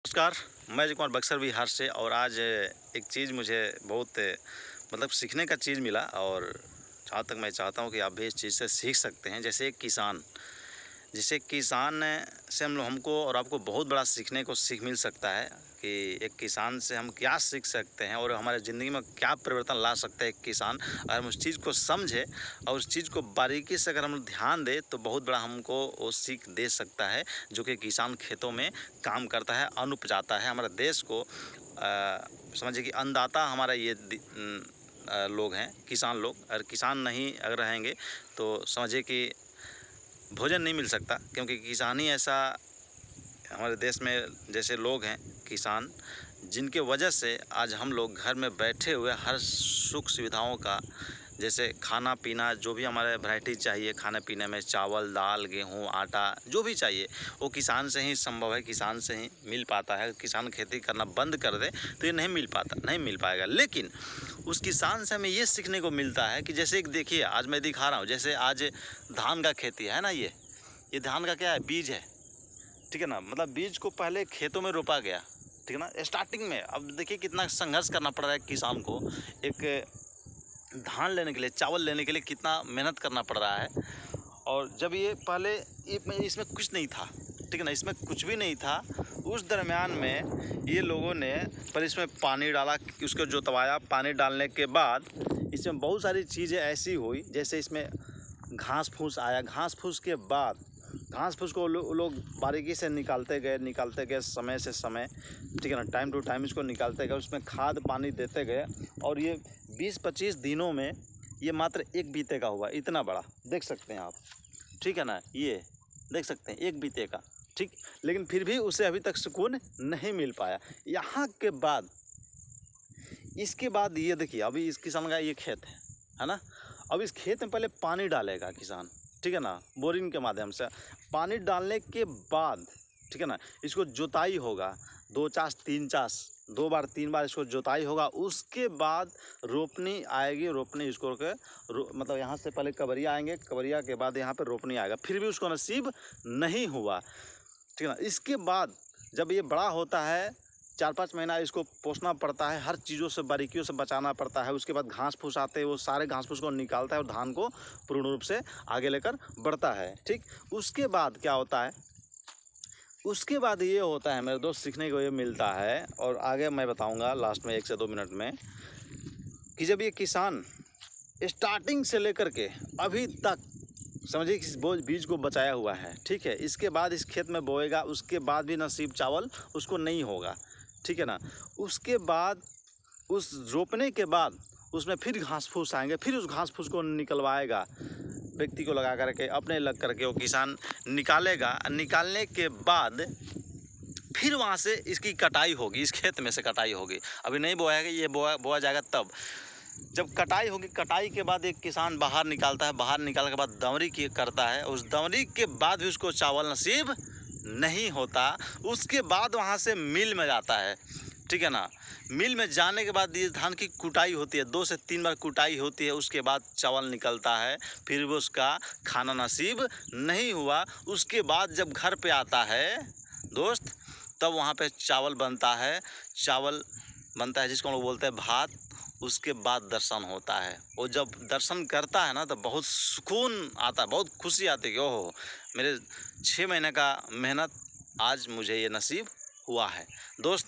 नमस्कार। मैं अजय कुमार बक्सर बिहार से। और आज एक चीज़ मुझे बहुत सीखने का चीज़ मिला, और जहाँ तक मैं चाहता हूँ कि आप भी इस चीज़ से सीख सकते हैं। जैसे एक किसान से हमको और आपको बहुत बड़ा सीखने को सीख मिल सकता है कि एक किसान से हम क्या सीख सकते हैं और हमारे ज़िंदगी में क्या परिवर्तन ला सकता है एक किसान। अगर हम उस चीज़ को समझे और उस चीज़ को बारीकी से अगर हम ध्यान दें तो बहुत बड़ा हमको वो सीख दे सकता है। जो कि किसान खेतों में काम करता है, अन्न उपजाता है, हमारे देश को समझिए कि अन्नदाता हमारा ये लोग हैं, किसान लोग। अगर किसान नहीं अगर रहेंगे तो समझिए कि भोजन नहीं मिल सकता, क्योंकि किसान ही ऐसा हमारे देश में जैसे लोग हैं किसान, जिनके वजह से आज हम लोग घर में बैठे हुए हर सुख सुविधाओं का, जैसे खाना पीना, जो भी हमारे वैरायटी चाहिए खाने पीने में, चावल दाल गेहूँ आटा जो भी चाहिए वो किसान से ही संभव है, किसान से ही मिल पाता है। किसान खेती करना बंद कर दे तो ये नहीं मिल पाएगा। लेकिन उस किसान से हमें ये सीखने को मिलता है कि जैसे एक देखिए, आज मैं दिखा रहा हूँ, जैसे आज धान का खेती है ना, ये धान का क्या है, बीज है, ठीक है ना। मतलब बीज को पहले खेतों में रोपा गया, ठीक है ना, स्टार्टिंग में। अब देखिए कितना संघर्ष करना पड़ रहा है किसान को, एक धान लेने के लिए, चावल लेने के लिए कितना मेहनत करना पड़ रहा है। और जब ये पहले इसमें कुछ नहीं था, ठीक है ना, इसमें कुछ भी नहीं था। उस दरमियान में ये लोगों ने पर इसमें पानी डाला, उसको जोतवाया, पानी डालने के बाद इसमें बहुत सारी चीज़ें ऐसी हुई, जैसे इसमें घास फूस आया। घास फूस के बाद घास फूस को लोग बारीकी से निकालते गए समय से समय, ठीक है ना, टाइम टू टाइम इसको निकालते गए, उसमें खाद पानी देते गए। और ये 20-25 दिनों में ये मात्र एक बीते का हुआ, इतना बड़ा देख सकते हैं आप, ठीक है ना, ये देख सकते हैं एक बीते का, ठीक। लेकिन फिर भी उसे अभी तक सुकून नहीं मिल पाया। यहाँ के बाद इसके बाद ये देखिए, अभी इस किसान का ये खेत है ना। अब इस खेत में पहले पानी डालेगा किसान, ठीक है ना, बोरिंग के माध्यम से पानी डालने के बाद, ठीक है ना, इसको जोताई होगा, 2 चास 3 चास, 2 बार 3 बार इसको जोताई होगा। उसके बाद रोपनी आएगी, रोपनी इसको मतलब यहाँ से पहले कबरिया आएंगे, कबरिया के बाद यहाँ पे रोपनी आएगा। फिर भी उसको नसीब नहीं हुआ, ठीक है ना। इसके बाद जब ये बड़ा होता है, 4-5 महीना इसको पोसना पड़ता है, हर चीज़ों से बारीकियों से बचाना पड़ता है। उसके बाद घास फूस आते हैं, वो सारे घास फूस को निकालता है और धान को पूर्ण रूप से आगे लेकर बढ़ता है, ठीक। उसके बाद क्या होता है, उसके बाद ये होता है मेरे दोस्त, सीखने को ये मिलता है, और आगे मैं बताऊंगा लास्ट में 1 से 2 मिनट में, कि जब ये किसान स्टार्टिंग से लेकर के अभी तक समझिए कि बीज को बचाया हुआ है, ठीक है। इसके बाद इस खेत में बोएगा, उसके बाद भी नसीब चावल उसको नहीं होगा, ठीक है ना। उसके बाद उस रोपने के बाद उसमें फिर घास फूस आएंगे, फिर उस घास फूस को निकलवाएगा, व्यक्ति को लगा करके, अपने लग करके वो किसान निकालेगा। निकालने के बाद फिर वहाँ से इसकी कटाई होगी, इस खेत में से कटाई होगी। अभी नहीं बोएगा, ये बोया जाएगा तब जब कटाई होगी। कटाई के बाद एक किसान बाहर निकालता है, बाहर निकालने के बाद दमरी करता है। उस दमरी के बाद भी उसको चावल नसीब नहीं होता। उसके बाद वहाँ से मिल में जाता है, ठीक है ना। मिल में जाने के बाद ये धान की कुटाई होती है, 2 से 3 बार कुटाई होती है। उसके बाद चावल निकलता है, फिर भी उसका खाना नसीब नहीं हुआ। उसके बाद जब घर पे आता है दोस्त, तब वहाँ पे चावल बनता है, जिसको हम लोग बोलते हैं भात। उसके बाद दर्शन होता है। वो जब दर्शन करता है ना, तो बहुत सुकून आता है, बहुत खुशी आती है कि ओहो, मेरे 6 महीने का मेहनत आज मुझे ये नसीब हुआ है। दोस्त,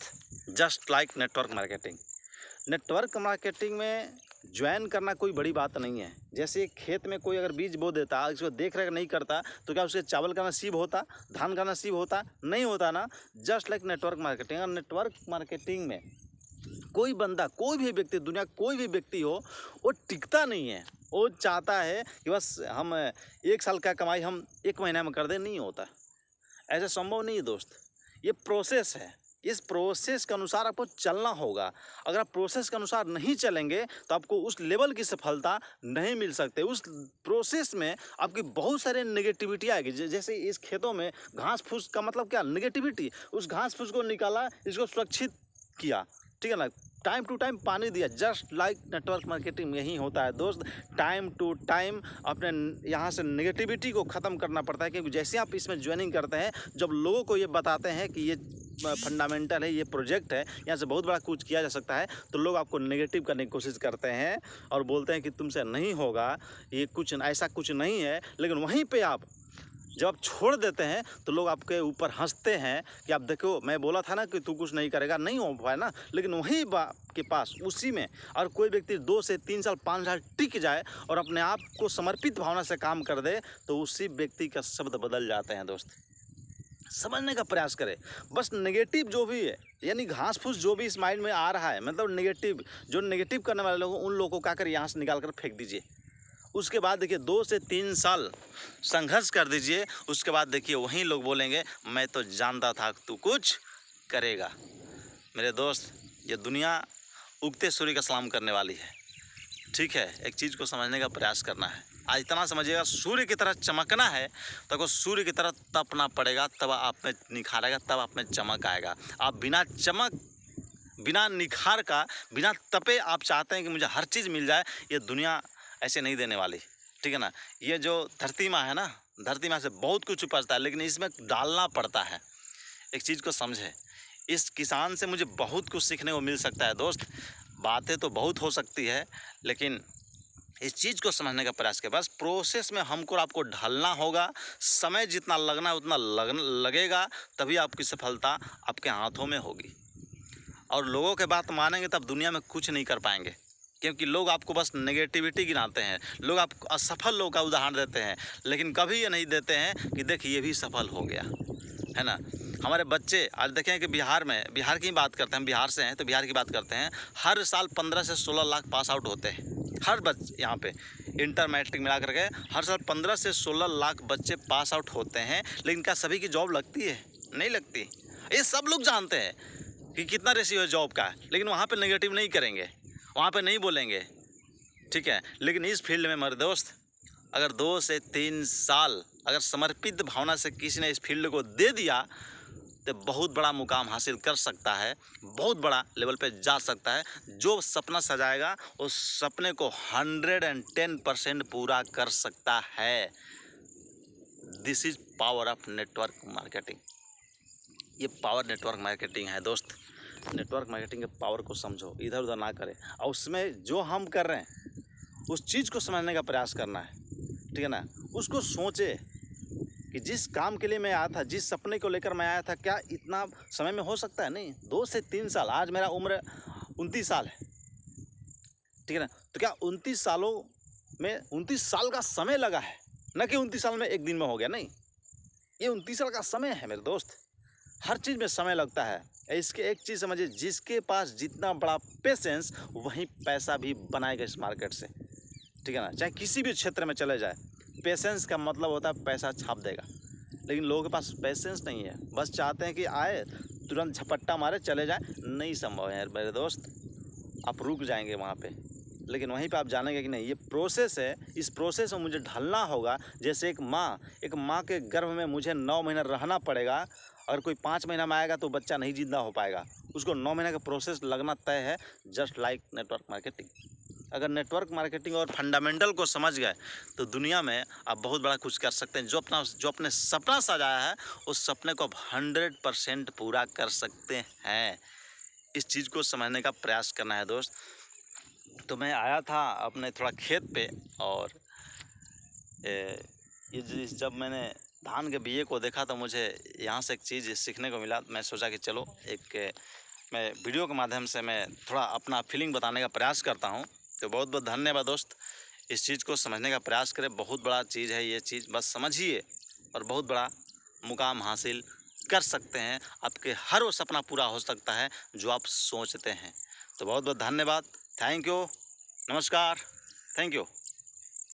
जस्ट लाइक नेटवर्क मार्केटिंग में ज्वाइन करना कोई बड़ी बात नहीं है। जैसे खेत में कोई अगर बीज बो देता, इसको देख रेख नहीं करता, तो क्या उसके चावल का नसीब होता, धान का नसीब होता? नहीं होता ना। Just like network marketing. और नेटवर्क मार्केटिंग में कोई बंदा, कोई भी व्यक्ति, दुनिया कोई भी व्यक्ति हो, वो टिकता नहीं है। वो चाहता है कि बस हम 1 साल का कमाई हम 1 महीना में कर दें। नहीं होता, ऐसा संभव नहीं है दोस्त। ये प्रोसेस है, इस प्रोसेस के अनुसार आपको चलना होगा। अगर आप प्रोसेस के अनुसार नहीं चलेंगे तो आपको उस लेवल की सफलता नहीं मिल सकते। उस प्रोसेस में आपकी बहुत सारे नेगेटिविटी आएगी। जैसे इस खेतों में घास फूस का मतलब क्या, नेगेटिविटी। उस घास फूस को निकाला, इसको सुरक्षित किया, ठीक है ना, टाइम टू टाइम पानी दिया। जस्ट लाइक नेटवर्क मार्केटिंग में यही होता है दोस्त। टाइम टू टाइम अपने यहाँ से नेगेटिविटी को ख़त्म करना पड़ता है, क्योंकि जैसे आप इसमें ज्वाइनिंग करते हैं, जब लोगों को ये बताते हैं कि ये फंडामेंटल है, ये प्रोजेक्ट है, यहाँ से बहुत बड़ा कुछ किया जा सकता है, तो लोग आपको नेगेटिव करने की कोशिश करते हैं और बोलते हैं कि तुमसे नहीं होगा, ये कुछ ऐसा कुछ नहीं है। लेकिन वहीं पे आप जब आप छोड़ देते हैं तो लोग आपके ऊपर हंसते हैं कि आप देखो मैं बोला था ना कि तू कुछ नहीं करेगा, नहीं हो पाया ना। लेकिन वहीं के पास उसी में और कोई व्यक्ति 2 से 3 साल 5 साल टिक जाए और अपने आप को समर्पित भावना से काम कर दे, तो उसी व्यक्ति का शब्द बदल जाते हैं। दोस्त, समझने का प्रयास करें। बस नेगेटिव जो भी है, यानी घास फूस जो भी इस माइंड में आ रहा है, मतलब नेगेटिव, जो नेगेटिव करने वाले लोग, उन लोगों को क्या कर यहाँ से निकाल कर फेंक दीजिए। उसके बाद देखिए 2 से 3 साल संघर्ष कर दीजिए। उसके बाद देखिए वहीं लोग बोलेंगे मैं तो जानता था तू कुछ करेगा। मेरे दोस्त, ये दुनिया उगते सूर्य का सलाम करने वाली है, ठीक है। एक चीज़ को समझने का प्रयास करना है। आज इतना समझिएगा, सूर्य की तरह चमकना है तो आपको सूर्य की तरह तपना पड़ेगा, तब आप में निखार आएगा, तब आप में चमक आएगा। आप बिना चमक, बिना निखार का, बिना तपे आप चाहते हैं कि मुझे हर चीज़ मिल जाए, ये दुनिया ऐसे नहीं देने वाली, ठीक है ना। ये जो धरती माँ है ना, धरती माँ से बहुत कुछ उपजता है, लेकिन इसमें डालना पड़ता है। एक चीज़ को समझे, इस किसान से मुझे बहुत कुछ सीखने को मिल सकता है। दोस्त, बातें तो बहुत हो सकती है, लेकिन इस चीज़ को समझने का प्रयास करें। बस प्रोसेस में हमको आपको ढलना होगा। समय जितना लगना है उतना लगेगा, तभी आपकी सफलता आपके हाथों में होगी। और लोगों के बात मानेंगे तब दुनिया में कुछ नहीं कर पाएंगे, क्योंकि लोग आपको बस नेगेटिविटी गिनाते हैं। लोग आपको असफल लोगों का उदाहरण देते हैं, लेकिन कभी ये नहीं देते हैं कि देखिए ये भी सफल हो गया, है ना। हमारे बच्चे आज देखें कि बिहार में, बिहार की बात करते हैं, हम बिहार से हैं तो बिहार की बात करते हैं, हर साल 15 से 16 लाख पास आउट होते हैं। हर बच्चे यहाँ पे इंटर मैट्रिक मिला करके हर साल 15 से 16 लाख बच्चे पास आउट होते हैं। लेकिन क्या सभी की जॉब लगती है? नहीं लगती। ये सब लोग जानते हैं कि कितना रेशियो है जॉब का, लेकिन वहाँ पे नेगेटिव नहीं करेंगे, वहाँ पे नहीं बोलेंगे, ठीक है। लेकिन इस फील्ड में मेरे दोस्त, अगर 2 से 3 साल अगर समर्पित भावना से किसी ने इस फील्ड को दे दिया तो बहुत बड़ा मुकाम हासिल कर सकता है, बहुत बड़ा लेवल पे जा सकता है। जो सपना सजाएगा उस सपने को 110% पूरा कर सकता है। This is power of network marketing. ये पावर नेटवर्क मार्केटिंग है दोस्त। नेटवर्क मार्केटिंग के पावर को समझो, इधर उधर ना करें, और उसमें जो हम कर रहे हैं उस चीज़ को समझने का प्रयास करना है, ठीक है ना। उसको सोचे कि जिस काम के लिए मैं आया था, जिस सपने को लेकर मैं आया था, क्या इतना समय में हो सकता है? नहीं, 2 से 3 साल। आज मेरा उम्र 29 साल है, ठीक है ना। तो क्या 29 सालों में 29 साल का समय लगा है, न कि 29 साल में एक दिन में हो गया? नहीं, ये 29 साल का समय है मेरे दोस्त। हर चीज़ में समय लगता है। इसके एक चीज़ समझिए, जिसके पास जितना बड़ा पेशेंस, वहीं पैसा भी बनाएगा इस मार्केट से, ठीक है ना। चाहे किसी भी क्षेत्र में चले जाए, पेशेंस का मतलब होता है पैसा छाप देगा। लेकिन लोगों के पास पेशेंस नहीं है, बस चाहते हैं कि आए तुरंत झपट्टा मारे चले जाए। नहीं संभव है मेरे दोस्त, आप रुक जाएंगे वहाँ पे। लेकिन वहीं पे आप जानेंगे कि नहीं, ये प्रोसेस है, इस प्रोसेस में मुझे ढलना होगा। जैसे एक माँ के गर्भ में मुझे 9 महीना रहना पड़ेगा। अगर कोई 5 महीना में आएगा तो बच्चा नहीं जिंदा हो पाएगा, उसको 9 महीने का प्रोसेस लगना तय है। Just like network marketing. अगर नेटवर्क मार्केटिंग और फंडामेंटल को समझ गए तो दुनिया में आप बहुत बड़ा कुछ कर सकते हैं। जो अपने सपना सजाया है उस सपने को आप 100% पूरा कर सकते हैं। इस चीज़ को समझने का प्रयास करना है दोस्त। तो मैं आया था अपने थोड़ा खेत पे, और ये जब मैंने धान के बिये को देखा तो मुझे यहाँ से एक चीज़ सीखने को मिला। मैं सोचा कि चलो मैं वीडियो के माध्यम से मैं थोड़ा अपना फीलिंग बताने का प्रयास करता हूँ। तो बहुत बहुत धन्यवाद दोस्त। इस चीज़ को समझने का प्रयास करें, बहुत बड़ा चीज़ है ये चीज़, बस समझिए और बहुत बड़ा मुकाम हासिल कर सकते हैं। आपके हर वो सपना पूरा हो सकता है जो आप सोचते हैं। तो बहुत बहुत धन्यवाद। थैंक यू, नमस्कार, थैंक यू।